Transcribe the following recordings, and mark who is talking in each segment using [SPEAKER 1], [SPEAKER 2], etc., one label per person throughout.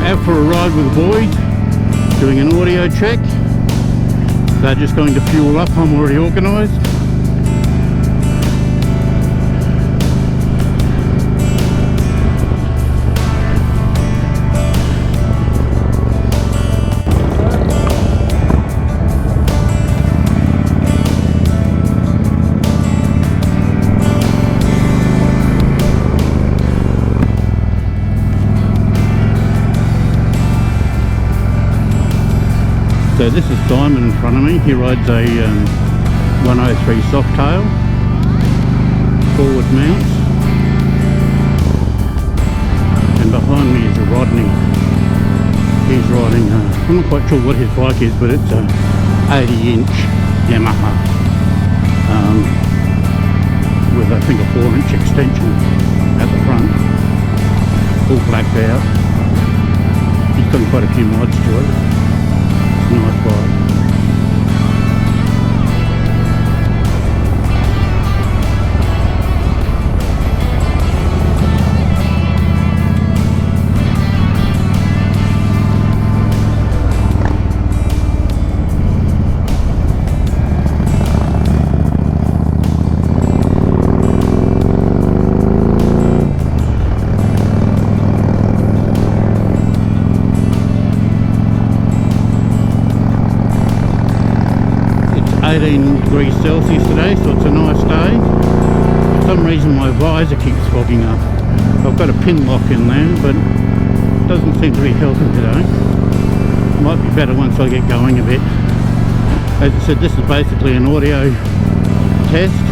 [SPEAKER 1] Out for a ride with the boys, doing an audio check. They're just going to fuel up, I'm already organised. So this is Simon in front of me. He rides a 103 Softail, forward mounts. And behind me is a Rodney. He's riding, I'm not quite sure what his bike is, but it's a 80-inch Yamaha. With I think a 4-inch extension at the front. All blacked out. He's done quite a few mods to it. Nice bike. Degrees Celsius today, so it's a nice day. For some reason my visor keeps fogging up. I've got a pin lock in there, but it doesn't seem to be helping today. Might be better once I get going a bit. As I said, this is basically an audio test.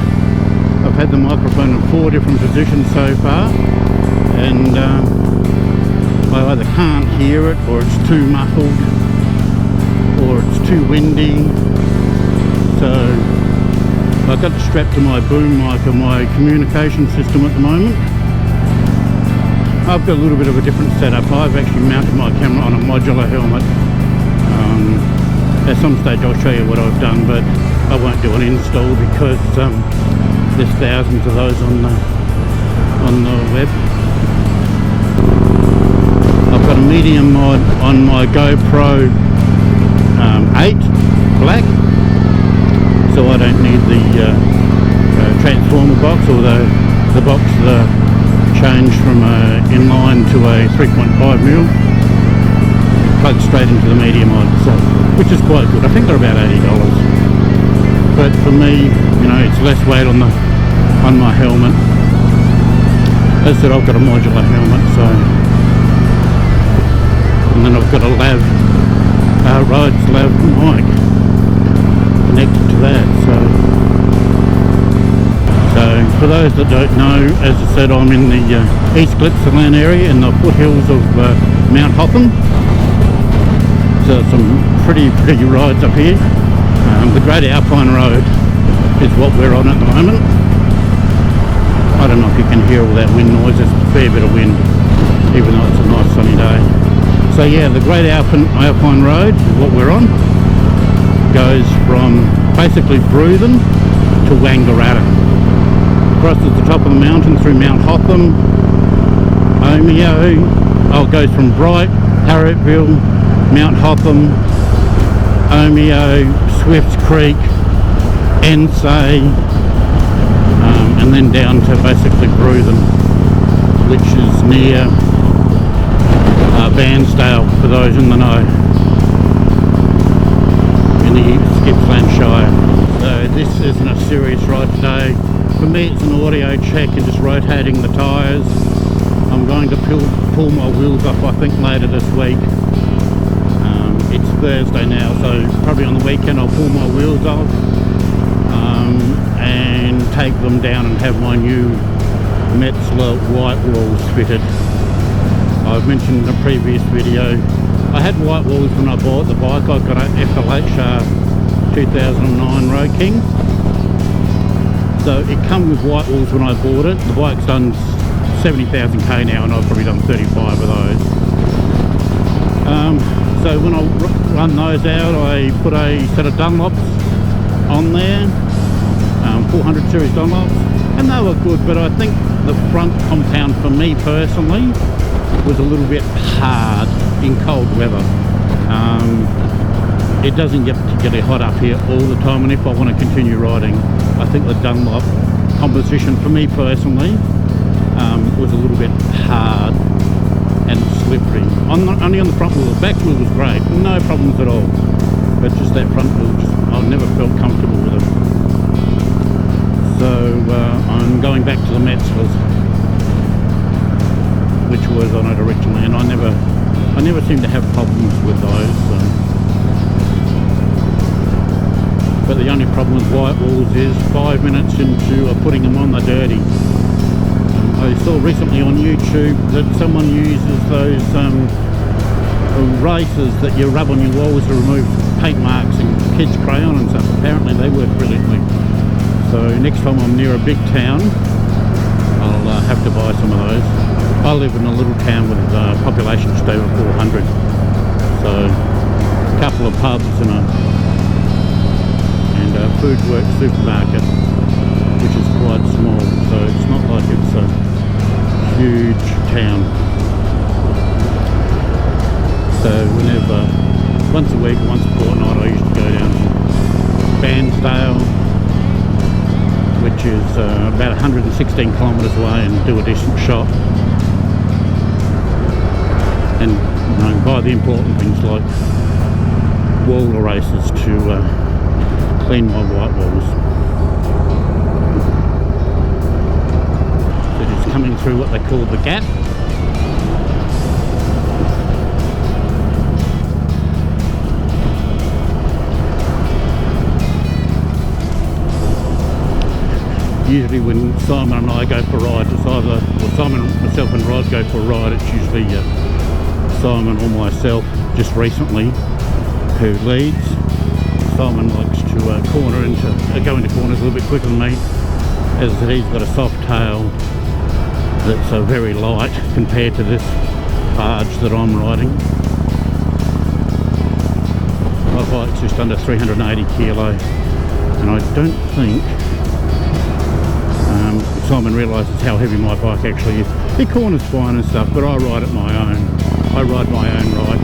[SPEAKER 1] I've had the microphone in 4 different positions so far, and I either can't hear it, or it's too muffled, or it's too windy. So I've got it strapped to my boom mic and my communication system at the moment. I've got a little bit of a different setup. I've actually mounted my camera on a modular helmet. At some stage I'll show you what I've done, but I won't do an install because there's thousands of those on the web. I've got a medium mod on my GoPro 8 Black. So I don't need the transformer box, although the box changed from inline to a 3.5mm. Plugged straight into the medium mod, so, which is quite good. I think they're about $80. But for me, you know, it's less weight on my helmet. As I said, I've got a modular helmet, so, and then I've got a Rhodes lav mic connected to that. So for those that don't know, as I said, I'm in the East Gippsland area in the foothills of Mount Hotham. So some pretty rides up here. The Great Alpine Road is what we're on at the moment. I don't know if you can hear all that wind noise. There's a fair bit of wind, even though it's a nice sunny day. So yeah, the Great Alpine Road is what we're on. Goes from basically Bruthen to Wangaratta. Crosses the top of the mountain through Mount Hotham, Omeo. Oh, it goes from Bright, Harrietville, Mount Hotham, Omeo, Swifts Creek, Ensay, and then down to basically Bruthen, which is near Bairnsdale, for those in the know, in the Gippsland Shire. So this isn't a serious ride today. For me it's an audio check and just rotating the tyres. I'm going to pull my wheels off I think later this week. It's Thursday now, so probably on the weekend I'll pull my wheels off and take them down and have my new Metzler white walls fitted. I've mentioned in a previous video, I had white walls when I bought the bike. I got an FLH 2009 Road King. So it come with white walls when I bought it. The bike's done 70,000 k now and I've probably done 35 of those. So when I run those out, I put a set of Dunlops on there, 400 series Dunlops, and they were good, but I think the front compound for me personally was a little bit hard. in cold weather. It doesn't get particularly hot up here all the time, and if I want to continue riding, I think the Dunlop composition for me personally was a little bit hard and slippery. Only on the front wheel. The back wheel was great, no problems at all, but just that front wheel, I never felt comfortable with it. So I'm going back to the Metzlers, which was on it originally, and I never seem to have problems with those. But the only problem with white walls is 5 minutes into putting them on, they're dirty. I saw recently on YouTube that someone uses those erasers that you rub on your walls to remove paint marks and kids' crayon and stuff. Apparently they work brilliantly. So next time I'm near a big town, I'll have to buy some of those. I live in a little town with a population just over 400. So a couple of pubs and a food works supermarket, which is quite small, so it's not like it's a huge town. So whenever, once a week, once a fortnight, I used to go down to Bairnsdale, which is about 116 kilometres away, and do a decent shop and buy the important things like wall erasers to clean my white walls. So just coming through what they call the gap. Usually when Simon and I go for rides, it's either, well, Simon, myself and Rod go for a ride, it's usually Simon or myself, just recently, who leads. Simon likes to go into corners a little bit quicker than me, as he's got a soft tail that's very light compared to this barge that I'm riding. My bike's just under 380 kilo, and I don't think Simon realises how heavy my bike actually is. It corners fine and stuff, but I ride it my own. I ride my own ride,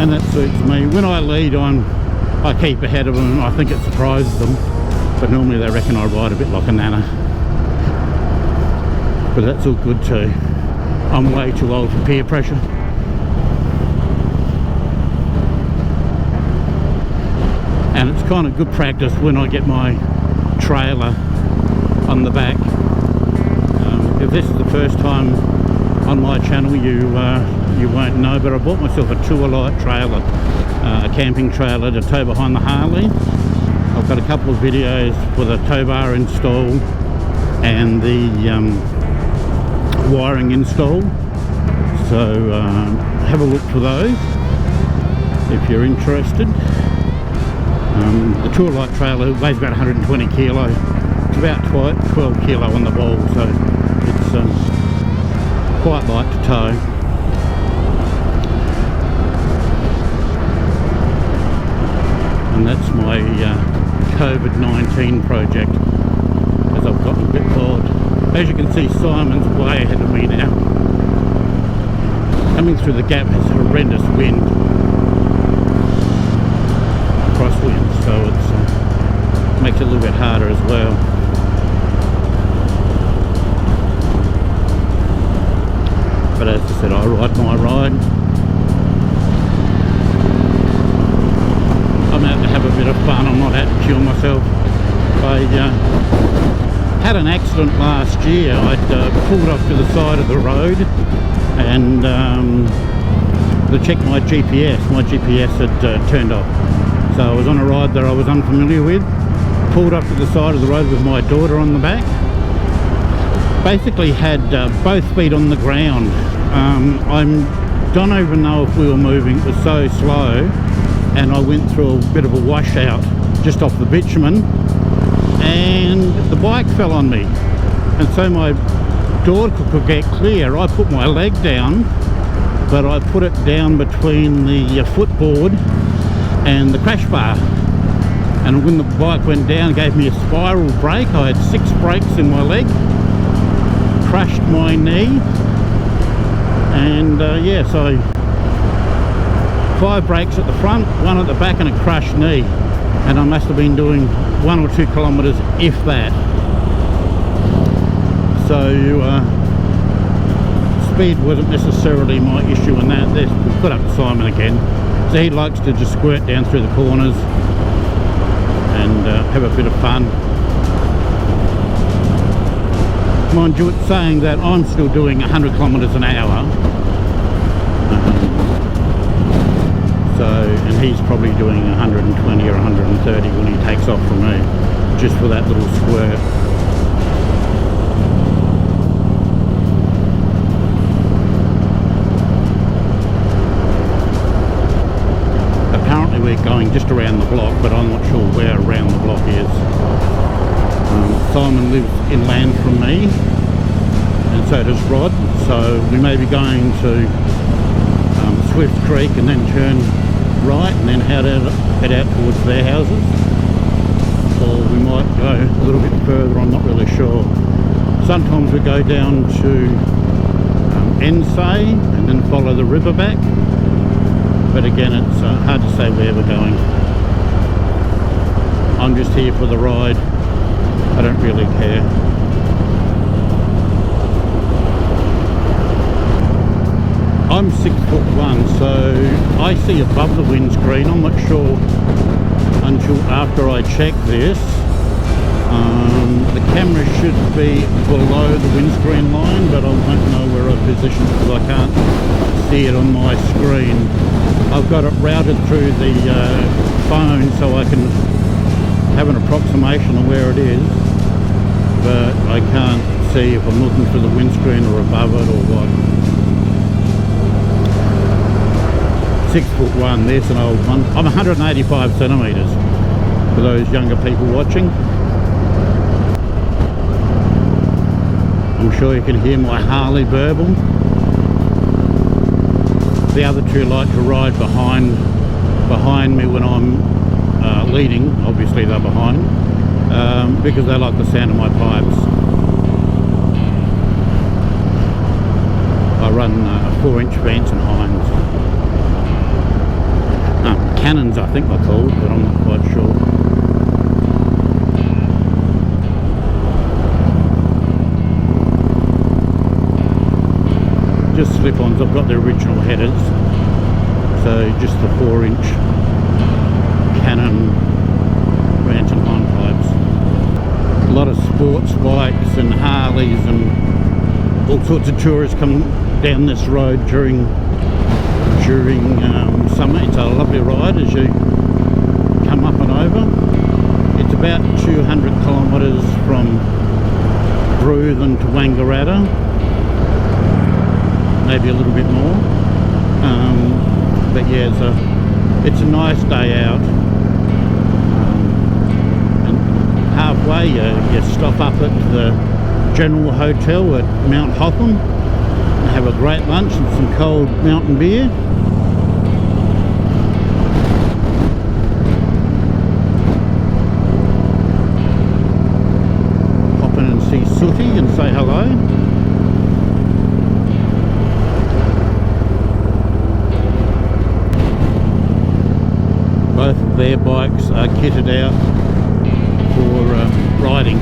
[SPEAKER 1] and that suits me. When I lead I keep ahead of them. I think it surprises them, but normally they reckon I ride a bit like a nana. But that's all good too. I'm way too old for peer pressure. And it's kind of good practice when I get my trailer on the back. If this is the first time on my channel, you won't know, but I bought myself a tour light trailer, a camping trailer to tow behind the Harley. I've got a couple of videos with a tow bar install and the wiring install, so have a look for those if you're interested. The tour light trailer weighs about 120 kilo. It's about 12 kilo on the ball, so it's quite light to tow. And that's my COVID-19 project, as I've gotten a bit bored. As you can see, Simon's way ahead of me now. Coming through the gap is horrendous wind, crosswind, so it makes it a little bit harder as well. But as I said, I ride my ride. I'm out to have a bit of fun, I'm not out to kill myself. I had an accident last year. I'd pulled off to the side of the road and to check my GPS. My GPS had turned off. So I was on a ride that I was unfamiliar with, pulled up to the side of the road with my daughter on the back. Basically had both feet on the ground. I don't even know if we were moving, it was so slow, and I went through a bit of a washout just off the bitumen, and the bike fell on me, and so my daughter could get clear. I put my leg down, but I put it down between the footboard and the crash bar, and when the bike went down, it gave me a spiral brake. I had 6 brakes in my leg, crushed my knee, And yeah, so 5 brakes at the front, 1 at the back, and a crushed knee. And I must have been doing 1 or 2 kilometres, if that. So speed wasn't necessarily my issue in that. There's, we put up to Simon again. So he likes to just squirt down through the corners and have a bit of fun. Mind you, it's saying that I'm still doing 100 kilometres an hour. And he's probably doing 120 or 130 when he takes off from me, just for that little squirt. Apparently we're going just around the block, but I'm not sure where around the block is. Simon lives inland from me, and so does Rod, so we may be going to Swift Creek and then turn right and then head out towards their houses, or we might go a little bit further. I'm not really sure. Sometimes we go down to Ensay and then follow the river back, but again it's hard to say where we're going. I'm just here for the ride. I don't really care. I'm 6'1", so I see above the windscreen. I'm not sure until after I check this. The camera should be below the windscreen line, but I won't know where I've positioned it because I can't see it on my screen. I've got it routed through the phone so I can have an approximation of where it is, but I can't see if I'm looking through the windscreen or above it or what. 6'1", there's an old one. I'm 185 centimetres for those younger people watching. I'm sure you can hear my Harley burble. The other two like to ride behind me when I'm leading. Obviously they're behind, because they like the sound of my pipes. I run a 4-inch Vance and Hines. Cannons I think they're called, but I'm not quite sure. Just slip-ons. I've got the original headers, so just the 4-inch Canon Vance and Hines pipes. A lot of sports bikes and Harleys and all sorts of tourists come down this road during summer. It's a lovely ride as you come up and over. It's about 200 kilometres from Bruthen to Wangaratta, maybe a little bit more, but yeah, it's a nice day out. And halfway you stop up at the General Hotel at Mount Hotham and have a great lunch and some cold mountain beer. See Sooty and say hello. Both of their bikes are kitted out for riding.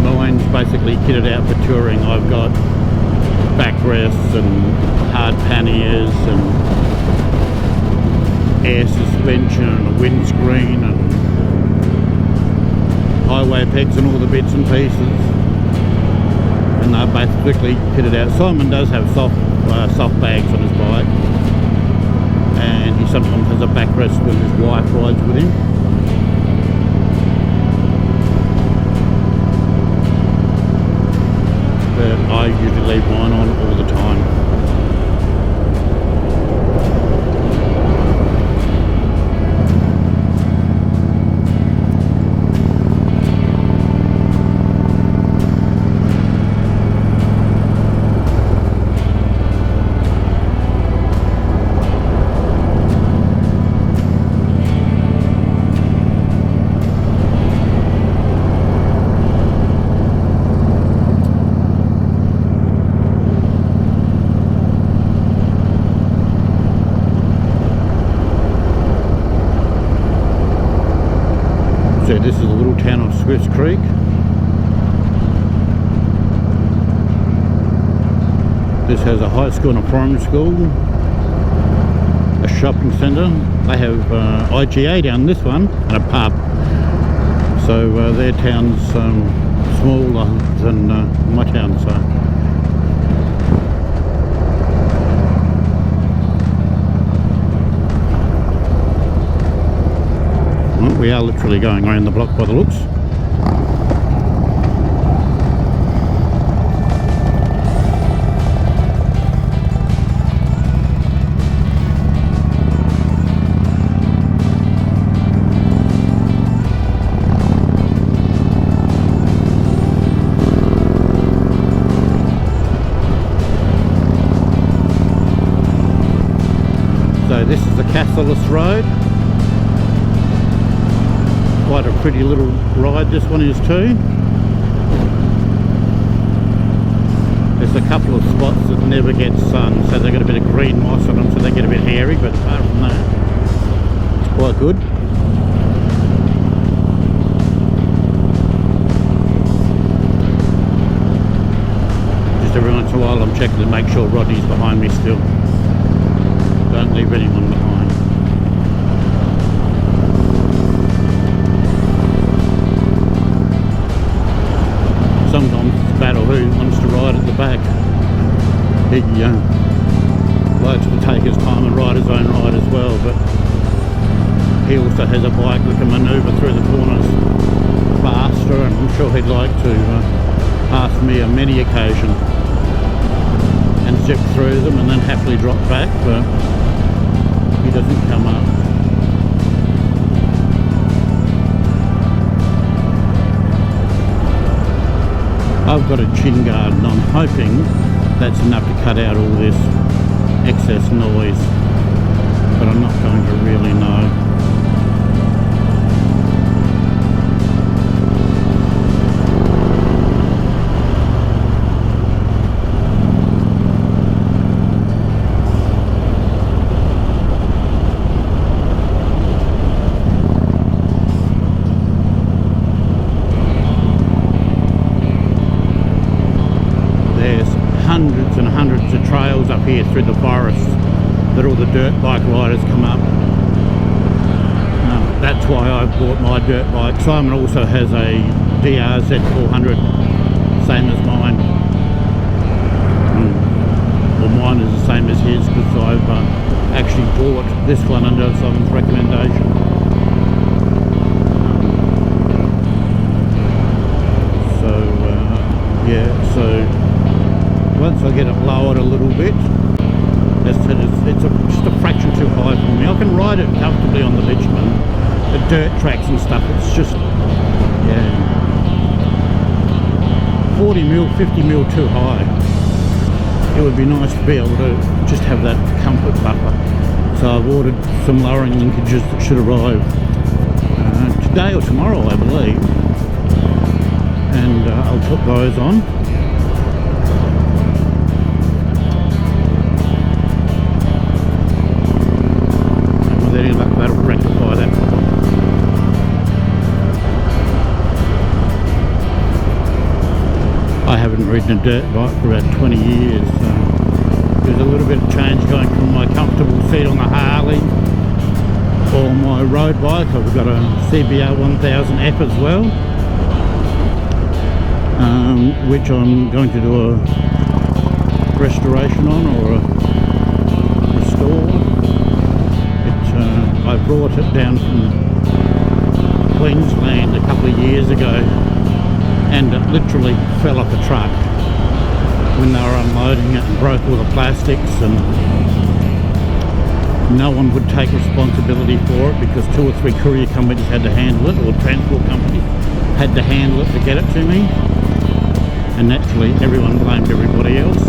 [SPEAKER 1] Mine's basically kitted out for touring. I've got backrests and hard panniers and air suspension and a windscreen and highway pegs and all the bits and pieces. And they're basically kitted out. Simon does have soft bags on his bike, and he sometimes has a backrest when his wife rides with him. But I usually leave mine on all the time. This is a little town of Swiss Creek. This has a high school and a primary school, a shopping centre. They have IGA down this one and a pub. So their town's smaller than my town. So well, we are literally going around the block by the looks. So this is the Cathalis Road. Quite a pretty little ride this one is too. There's a couple of spots that never get sun, so they got a bit of green moss on them, so they get a bit hairy, but apart from that, it's quite good. Just every once in a while I'm checking to make sure Rodney's behind me still. Don't leave anyone behind. Sometimes it's a battle who wants to ride at the back. He likes to take his time and ride his own ride as well, but he also has a bike that can manoeuvre through the corners faster, and I'm sure he'd like to ask me on many occasions and zip through them and then happily drop back, but he doesn't come up. I've got a chin guard and I'm hoping that's enough to cut out all this excess noise, but I'm not going to really know. Hundreds and hundreds of trails up here through the forest that all the dirt bike riders come up. That's why I bought my dirt bike. Simon also has a DRZ 400, same as mine. Well, mine is the same as his because I've actually bought this one under Simon's recommendation. Yeah, so once I get it lowered a little bit, as I said, it's just a fraction too high for me. I can ride it comfortably on the bitumen, the dirt tracks and stuff. It's just, yeah, 40 mil, 50 mil too high. It would be nice to be able to just have that comfort buffer. So I've ordered some lowering linkages that should arrive today or tomorrow, I believe, and I'll put those on. That'll rectify that problem. I haven't ridden a dirt bike for about 20 years. There's a little bit of change going from my comfortable seat on the Harley or my road bike. I've got a CBR 1000F as well, which I'm going to do a restoration on, or a restore. I brought it down from Queensland a couple of years ago, and it literally fell off a truck when they were unloading it and broke all the plastics, and no one would take responsibility for it because 2 or 3 courier companies had to handle it, or transport companies had to handle it to get it to me, and naturally everyone blamed everybody else.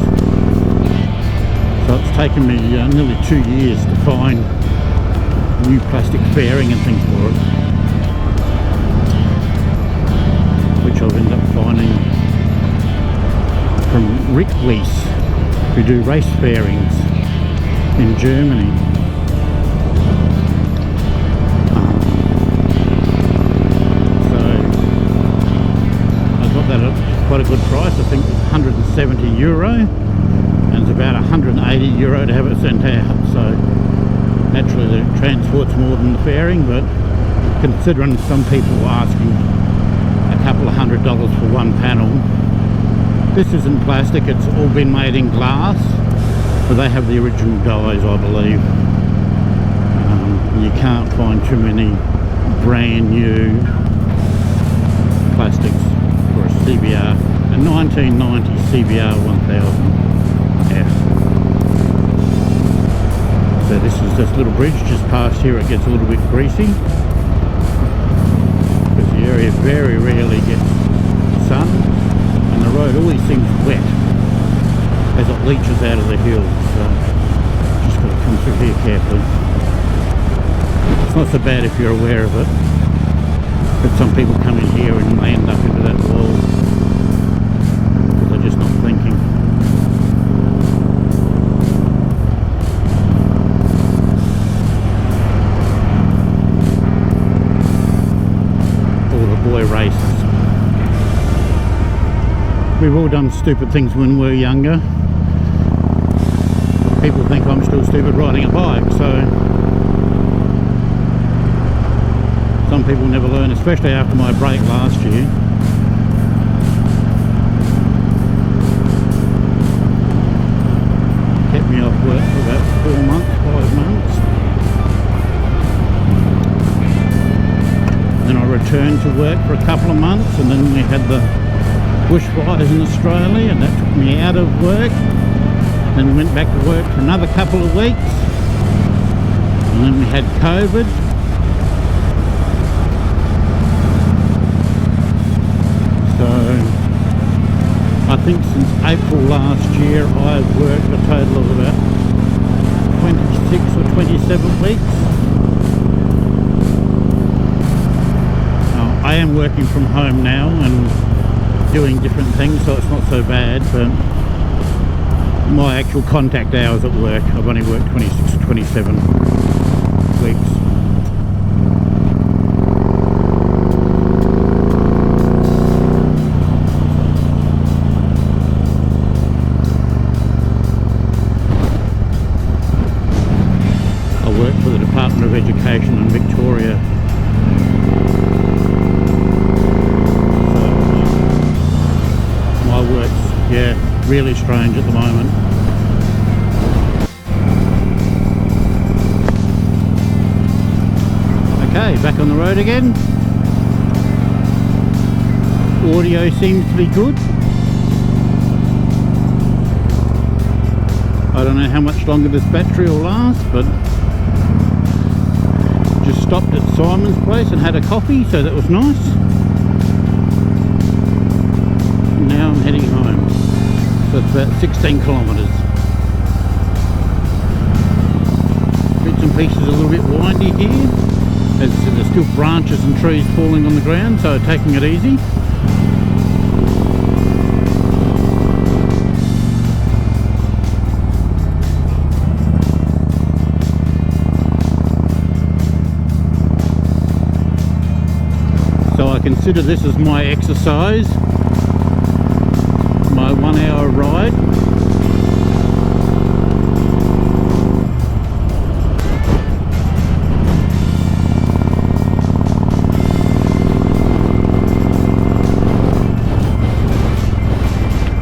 [SPEAKER 1] So it's taken me nearly 2 years to find new plastic fairing and things for it, which I've ended up finding from Rick Weiss, who do race fairings in Germany. So price. I think it's €170, and it's about €180 to have it sent out. So naturally the transport's more than the faring, but considering some people were asking a couple of $100 for one panel. This isn't plastic, it's all been made in glass, but they have the original dies, I believe. You can't find too many brand new plastics for a CBR, a 1990 CBR 1000F. So this is this little bridge just past here. It gets a little bit greasy because the area very rarely gets sun, and the road always seems wet as it leaches out of the hills. So just got to come through here carefully. It's not so bad if you're aware of it, but some people come in here and land up into that wall because they're just not thinking. All the boy races. We've all done stupid things when we were younger. People think I'm still stupid riding a bike, so some people never learn, especially after my break last year. Kept me off work for about 4 months, 5 months. Then I returned to work for a couple of months, and then we had the bushfires in Australia, and that took me out of work. Then went back to work for another couple of weeks, and then we had COVID. So I think since April last year I've worked a total of about 26 or 27 weeks. I am working from home now and doing different things, so it's not so bad, but my actual contact hours at work, I've only worked 26 or 27 weeks. For the Department of Education in Victoria. So my work's, yeah, really strange at the moment. Okay, back on the road again. Audio seems to be good. I don't know how much longer this battery will last, but just stopped at Simon's place and had a coffee, so that was nice. Now I'm heading home. So it's about 16 kilometres. Bits and pieces a little bit windy here, as there's still branches and trees falling on the ground, so taking it easy. So I consider this as my exercise, my 1 hour ride.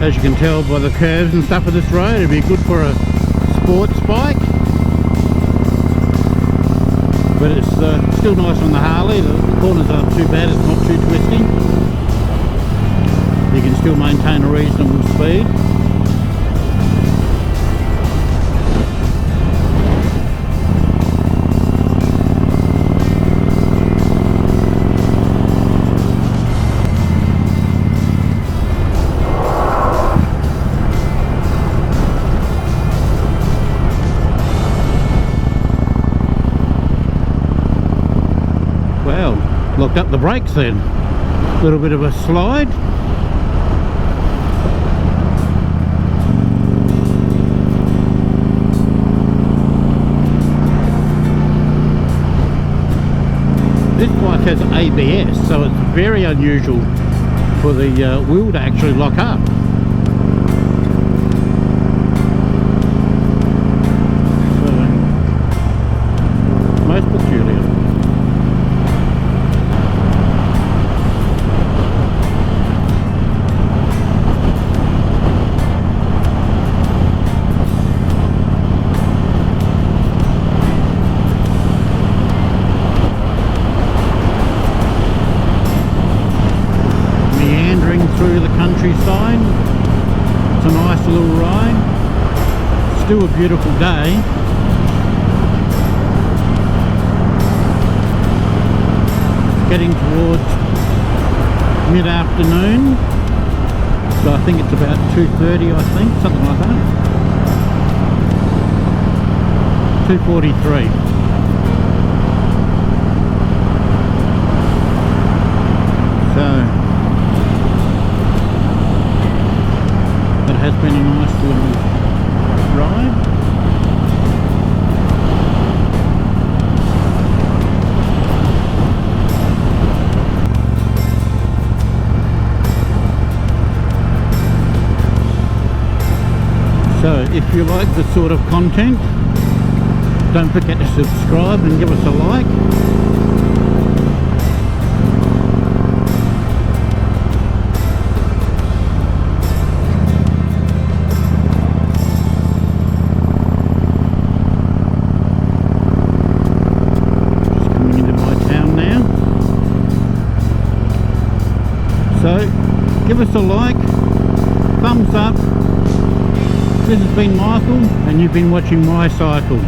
[SPEAKER 1] As you can tell by the curves and stuff of this road, it'd be good for a sports bike. But it's still nice on the Harley. The corners aren't too bad, it's not too twisty. You can still maintain a reasonable speed. Well, locked up the brakes then. A little bit of a slide. This bike has ABS, so it's very unusual for the wheel to actually lock up. So, most peculiar. Through the countryside. It's a nice little ride. Still a beautiful day. Getting towards mid-afternoon. So I think it's about 2:30, I think, something like that. 2:43. Has been a nice little ride. So if you like this sort of content, don't forget to subscribe and give us a like. So give us a like, thumbs up. This has been Michael and you've been watching My Cycle.